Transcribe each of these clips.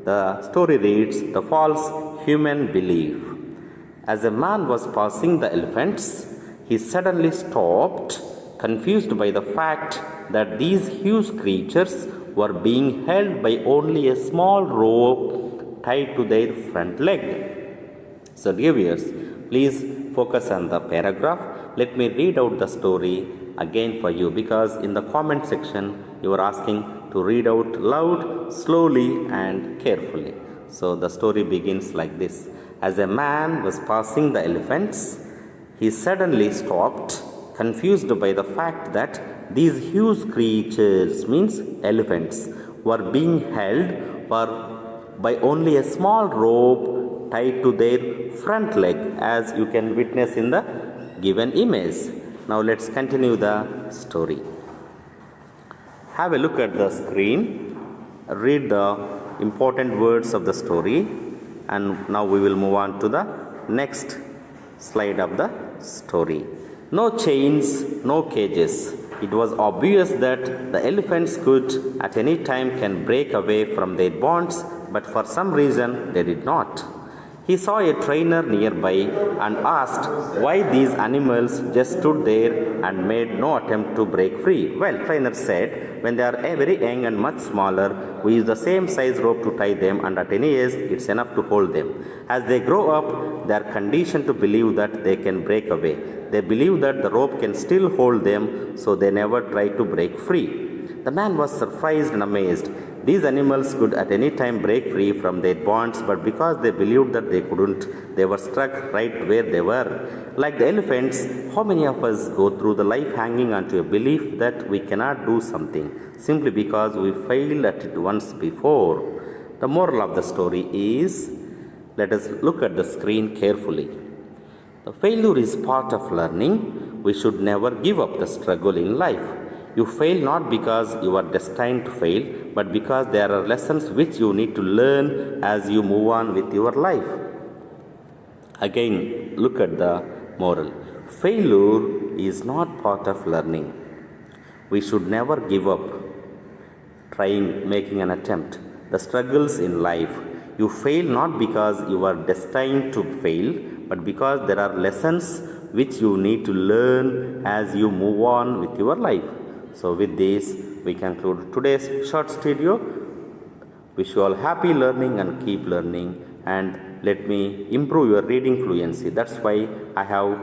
The story reads, The False Human Belief. As a man was passing the elephants, he suddenly stopped, confused by the fact that these huge creatures were being held by only a small rope tied to their front leg. So, dear viewers, please focus on the paragraph. Let me read out the story again for you, because in the comment section you are asking to read out loud, slowly, and carefully. So, the story begins like this. As a man was passing the elephants, he suddenly stopped, confused by the fact that these huge creatures, means elephants, were being held by only a small rope tied to their front leg, as you can witness in the given image. Now let's continue the story. Have a look at the screen, read the important words of the story, and now we will move on to the next slide of the story. No chains, no cages. It was obvious that the elephants could at any time can break away from their bonds, but for some reason they did not. He saw a trainer nearby and asked why these animals just stood there and made no attempt to break free. Well, trainer said, when they are very young and much smaller, we use the same size rope to tie them, and at any age, it's enough to hold them. As they grow up, they are conditioned to believe that they can break away. They believe that the rope can still hold them, so they never try to break free. The man was surprised and amazed. These animals could at any time break free from their bonds, but because they believed that they couldn't, they were stuck right where they were. Like the elephants, how many of us go through the life hanging onto a belief that we cannot do something simply because we failed at it once before? The moral of the story is, let us look at the screen carefully. The failure is part of learning. We should never give up the struggle in life. You fail not because you are destined to fail, but because there are lessons which you need to learn as you move on with your life. Again, look at the moral. Failure is not part of learning. We should never give up making an attempt. The struggles in life, you fail not because you are destined to fail, but because there are lessons which you need to learn as you move on with your life. So with this, we conclude today's short video. Wish you all happy learning and keep learning, and let me improve your reading fluency. That's why I have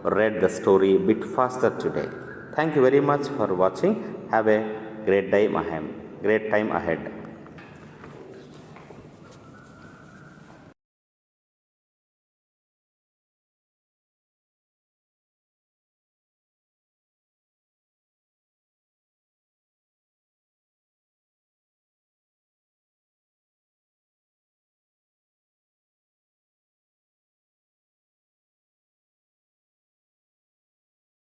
read the story a bit faster today. Thank you very much for watching. Have a great time ahead.